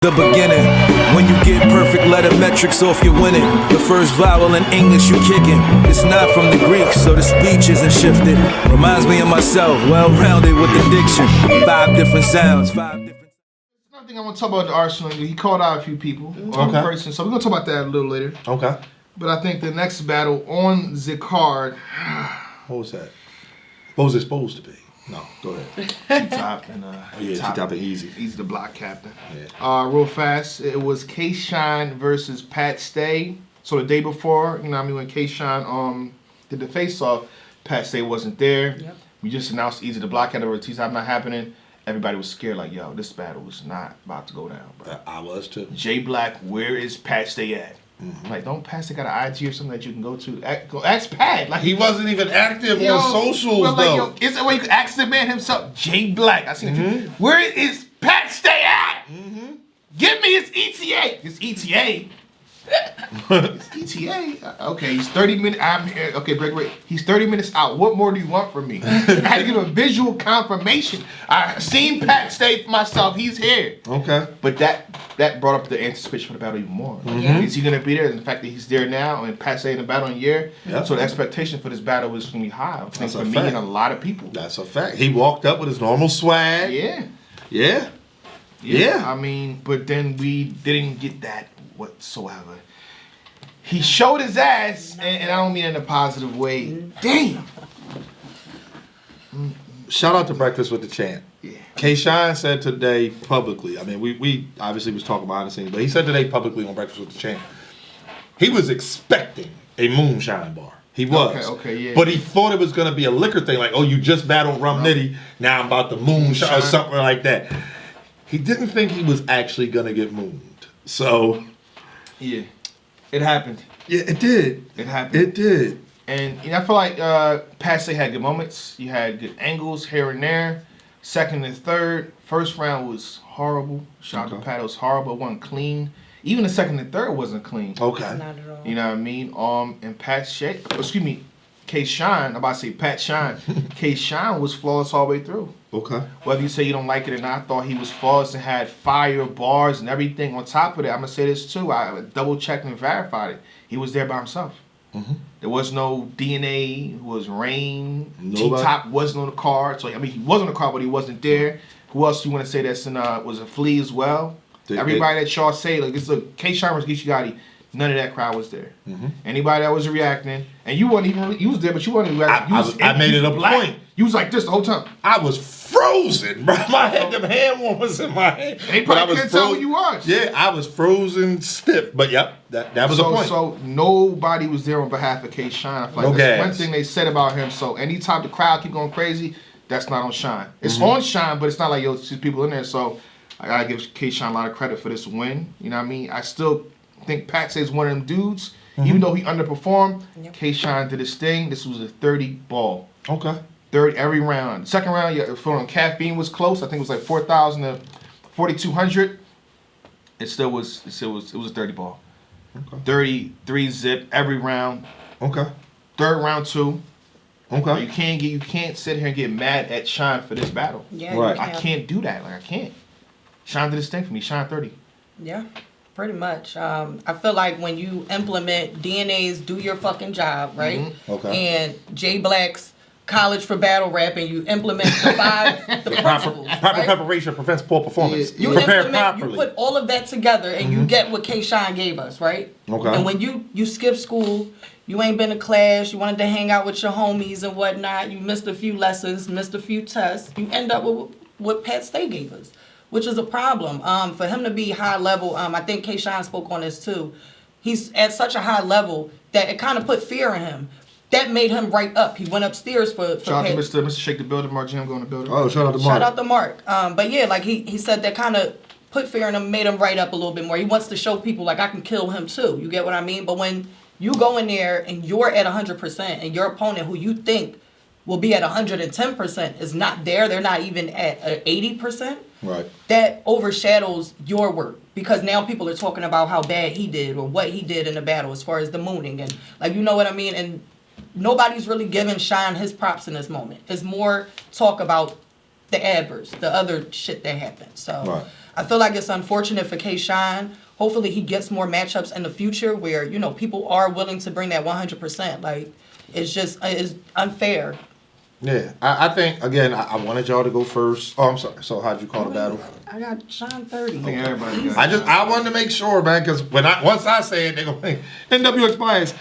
The beginning, when you get perfect letter metrics off, you're winning. The first vowel in English you kicking. It's not from the Greek, so the speech isn't shifted. Reminds me of myself, well-rounded with the diction. 5 different sounds, 5 different. Another thing I want to talk about the Arsenal, he called out a few people, one person, so we're going to talk about that a little later. Okay. But I think the next battle on the card... What was that? What was it supposed to be? No, go ahead. T-Top and T-Top and Easy. Easy the block captain. Yeah. Real fast, it was K-Shine versus Pat Stay. So the day before, you know what I mean, when K-Shine did the face-off, Pat Stay wasn't there. Yep. We just announced Easy the block captain or T-Top not happening. Everybody was scared, like, yo, this battle was not about to go down, bro. I was too. Jay Black, where is Pat Stay at? Mm-hmm. Like, don't Pat Stay got an IG or something that you can go to? Go ask Pat. Like, He wasn't even active on socials, well, though. Yo, is it where you can ask the man himself? Jay Black. I seen it. Where is Pat Stay at? Give me his ETA. His ETA. His ETA. Okay, he's 30 minutes. I'm here. Okay, break. He's 30 minutes out. What more do you want from me? I had to give a visual confirmation. I seen Pat Stay for myself. He's here. Okay. But that brought up the anticipation for the battle even more. Like, is he going to be there? And the fact that he's there now and Pat Stay in the battle in a year, so the expectation for this battle is going to be high. I think for me and a lot of people. That's a fact. He walked up with his normal swag. Yeah. I mean, but then we didn't get that whatsoever. He showed his ass, and I don't mean in a positive way. Damn. Shout out to Breakfast with the Champ. Yeah. K-Shine said today publicly, I mean, we obviously was talking behind the scenes, but he said today publicly on Breakfast with the Champ, he was expecting a moonshine bar. He was. Okay, yeah. But he thought it was going to be a liquor thing, like, oh, you just battled Rum Nitty, now I'm about to moonshine or something like that. He didn't think he was actually going to get mooned. So... Yeah. It happened. Yeah, it did. It happened. It did. And I feel like Pat Stay had good moments. You had good angles here and there. Second and third. First round was horrible. Shout out to Pat. It was horrible. It wasn't clean. Even the second and third wasn't clean. Okay. Not at all. You know what I mean? And K-Shine, I'm about to say Pat Shine. K-Shine was flawless all the way through. Okay. Whether you say you don't like it or not, I thought he was flawless and had fire bars and everything on top of it. I'm going to say this too. I double checked and verified it. He was there by himself. There was no DNA. It was Rain. T-Top wasn't on the card. So, I mean, he was on the card, but he wasn't there. Who else you want to say that's in, was a Flea as well? Everybody that y'all say, like, it's a K-Shine versus Geechee Gotti, none of that crowd was there. Anybody that was reacting, and you wasn't even, you was there, but you wasn't even reacting. I made it a point. You was like this the whole time. I was frozen, bro. My head, them hand warmers in my head. They probably couldn't tell who you was. Yeah, I was frozen stiff. But yep, that was a point. So nobody was there on behalf of K-Shine. I feel like that's one thing they said about him. So anytime the crowd keep going crazy, that's not on Shine. It's on Shine, but it's not like, yo, there's people in there. So I gotta give K-Shine a lot of credit for this win. You know what I mean? I still think Pat Stay's one of them dudes. Even though he underperformed, K-Shine did his thing. This was a 30 ball. Okay. Third every round. Second round, yeah, for caffeine was close. I think it was like 4,000 to 4,200. It was a 30 ball. Okay. 33 zip every round. Okay. Third round 2. Okay. You can't sit here and get mad at Shine for this battle. Yeah, right. I can't do that. Like, I can't. Shine did his thing for me. Shine 30. Yeah, pretty much. I feel like when you implement DNA's do your fucking job, right? Okay. And Jay Black's college for battle rap, and you implement the principles. Proper right? preparation prevents poor performance. You prepare implement, properly. you put all of that together, and you get what K-Shine gave us, right? Okay. And when you skip school, you ain't been to class, you wanted to hang out with your homies and whatnot, you missed a few lessons, missed a few tests, you end up with what Pat Stay gave us, which is a problem. For him to be high level, I think K-Shine spoke on this too. He's at such a high level that it kind of put fear in him. That made him right up. He went upstairs for Shout out to Mr. Shake the Building, Mark Jim going to building. Oh, shout out to Mark. Shout out to Mark. But yeah, like he said that kind of put fear in him, made him right up a little bit more. He wants to show people like I can kill him too. You get what I mean? But when you go in there and you're at 100% and your opponent who you think will be at 110% is not there, they're not even at 80%. Right. That overshadows your work because now people are talking about how bad he did or what he did in the battle as far as the mooning and like you know what I mean. And nobody's really giving Shine his props in this moment. It's more talk about the adverse, the other shit that happened. So right. I feel like it's unfortunate for K-Shine. Hopefully he gets more matchups in the future where, you know, people are willing to bring that 100%. Like, it's unfair. Yeah, I think, again, I wanted y'all to go first. Oh, I'm sorry. So how'd you call the battle? I got Shine 30. I think everybody got I wanted to make sure, man, because once I say it, they're going to think NWX bias.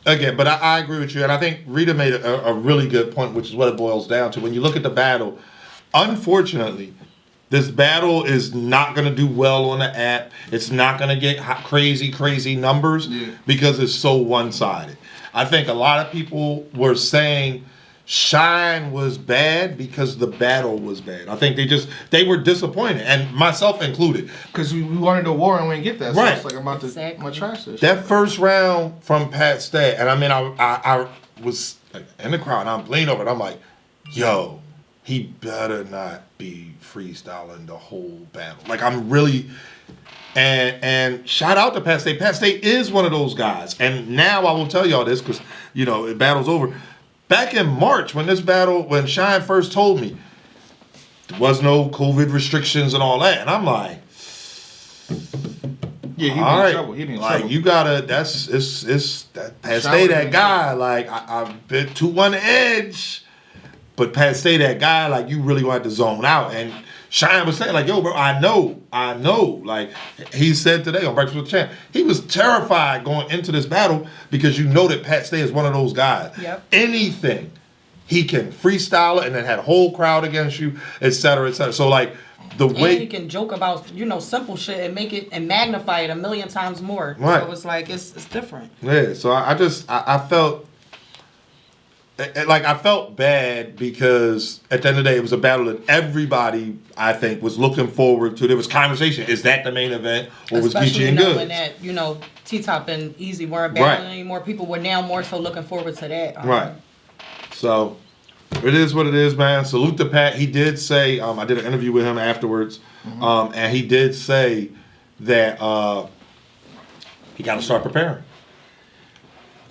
Again, but I agree with you, and I think Rita made a really good point, which is what it boils down to. When you look at the battle, unfortunately, this battle is not going to do well on the app. It's not going to get crazy numbers because it's so one-sided. I think a lot of people were saying Shine was bad because the battle was bad. I think they were disappointed, and myself included. Because we wanted a war and we didn't get that. So Right. it's like I'm about to trash this. That first round from Pat Stay, and I mean, I was like, in the crowd, and I'm leaning over, and I'm like, yo, he better not be freestyling the whole battle. Like, I'm really... And shout out to Pat Stay. Pat Stay is one of those guys. And now I will tell y'all this because, you know, the battle's over. Back in March, when Shine first told me, there was no COVID restrictions and all that. And I'm like, Yeah, he all be right, in trouble. He be in like trouble. you gotta. It's Pat Stay that guy. Like I've been to one edge, but Pat Stay that guy. Like you really want to zone out. And Shine was saying like, yo, bro, I know. Like he said today on Breakfast with the Champ, he was terrified going into this battle because you know that Pat Stay is one of those guys. Yep. Anything, he can freestyle it and then had a whole crowd against you, et cetera, et cetera. So like. The way And he can joke about, you know, simple shit and make it and magnify it a million times more. Right. So it's like it's different. Yeah, so I felt like I felt bad because at the end of the day it was a battle that everybody I think was looking forward to. There was conversation: is that the main event, or was Especially Geechee and knowing Goods? that, you know, T-Top and Easy weren't battling Right. anymore. People were now more so looking forward to that. Right. So it is what it is, man. Salute to Pat. He did say, I did an interview with him afterwards, and he did say that he got to start preparing.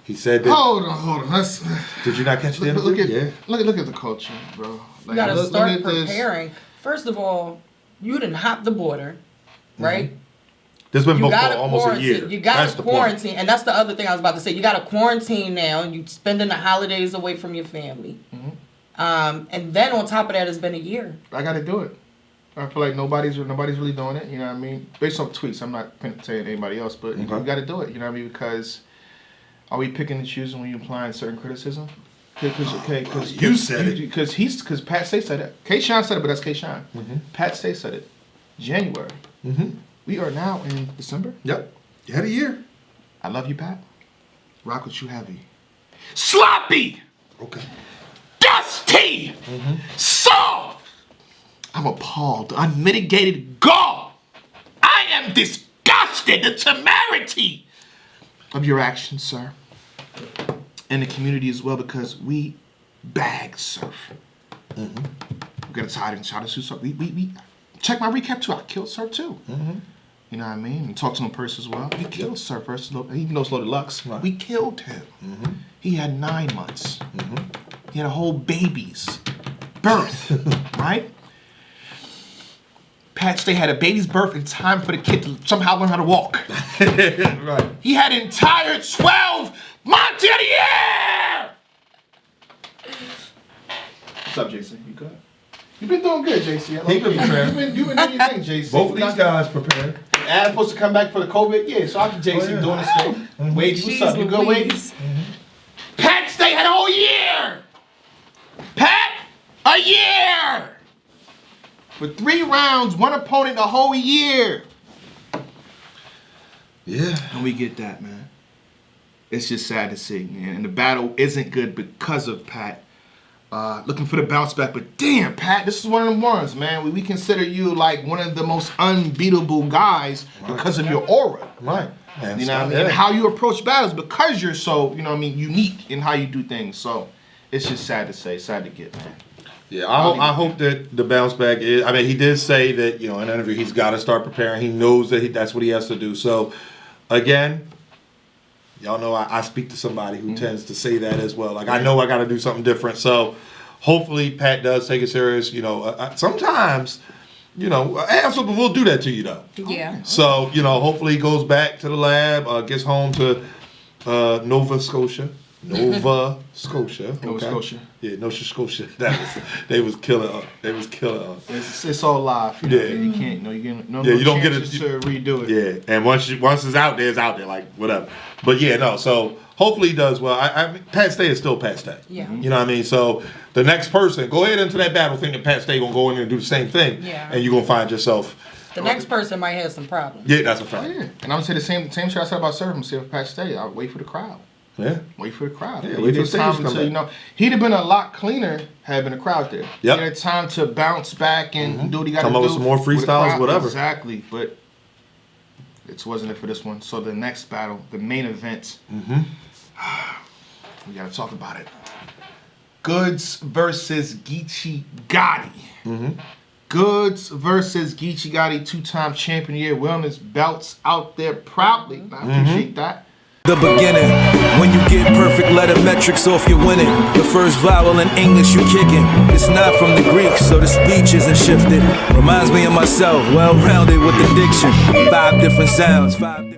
He said that. Hold on. Let's Did you not catch the interview? look at the culture, bro. Like, You gotta look start at this. preparing. First of all, you didn't hop the border, right? This been You booked for gotta almost quarantine. a year. You gotta That's the point. quarantine, and that's the other thing I was about to say. You gotta quarantine now, and you spending the holidays away from your family. And then on top of that, it's been a year. I got to do it. I feel like nobody's really doing it. You know what I mean? Based on tweets, I'm not saying anybody else, but you got to do it. You know what I mean? Because are we picking and choosing when you applying certain criticism? Because You said it. Because Pat Stay said it. K-Shine said it, but that's K-Shine. Pat Stay said it. January. We are now in December. Yep. You had a year. I love you, Pat. Rock with you heavy. Sloppy. Okay. Dusty. Soft. I'm appalled. Unmitigated gall. I am disgusted. The temerity of your actions, sir. And the community as well, because we bag surf. We got a tied and shot to surf. We check my recap too. I killed surf too. You know what I mean? And talk to him first as well. We killed surf first, even though it's loaded Lux. Right. We killed him. He had 9 months. He had a whole baby's birth, right? Pat Stay had a baby's birth in time for the kid to somehow learn how to walk. Right. He had an entire 12 months of the year! What's up, Jason? You good? You've been doing good, JC. I He been preparing. You've been doing your thing, JC. Both of these guys prepared. Adam's supposed to come back for the COVID. Yeah, so I'm JC doing this thing. Wade, what's up? You good, Wade? Pat Stay had a whole year! Pat, a year! For 3 rounds, 1 opponent, a whole year. Yeah. And we get that, man. It's just sad to see. And the battle isn't good because of Pat. Looking for the bounce back, but damn, Pat, this is one of them ones, man. We consider you like one of the most unbeatable guys because of your aura. Right. You know what I mean? And how you approach battles because you're so, you know what I mean, unique in how you do things. So it's just sad to say, sad to get, man. Yeah, I hope that the bounce back is. I mean, he did say that, you know, in an interview, he's got to start preparing. He knows that that's what he has to do. So, again, y'all know I speak to somebody who tends to say that as well. Like, I know I got to do something different. So, hopefully, Pat does take it serious. You know, sometimes ass whooping will do that to you though. Yeah. So, hopefully he goes back to the lab, gets home to Nova Scotia. Nova Scotia. Nova Scotia. Yeah, Nova Scotia. They was killing us. They was killing us. It's all live. Yeah. You can't. No, you get no. Yeah, you don't get chances to redo it. Yeah, and once it's out there, it's out there. Like whatever. But yeah, no. So hopefully he does well. I mean, Pat Stay is still Pat Stay. Yeah. You know what I mean? So the next person, go ahead into that battle thinking Pat Stay gonna go in there and do the same thing. Yeah. And you're gonna find yourself. The next person might have some problems. Yeah, that's a fact. Yeah. And I'm gonna say the same shit I said about Surf. See if Pat Stay. I'll wait for the crowd. Yeah. Wait for the crowd. Yeah, He wait for did the stage time to come to, back. he'd have been a lot cleaner had been a crowd there. Yep. He had time to bounce back and do what he got to do. Come up with some more with the freestyles, crowd. whatever. Exactly, but it wasn't it for this one. So the next battle, the main event, we got to talk about it. Goods versus Geechee Gotti. Goods versus Geechee Gotti, 2-time champion year, wearing his belts out there proudly. I appreciate that. The beginning, when you get perfect letter metrics off, you're winning. The first vowel in English you kicking. It's not from the Greek, so the speech isn't shifted. Reminds me of myself, well-rounded with the diction. 5 different sounds, 5 different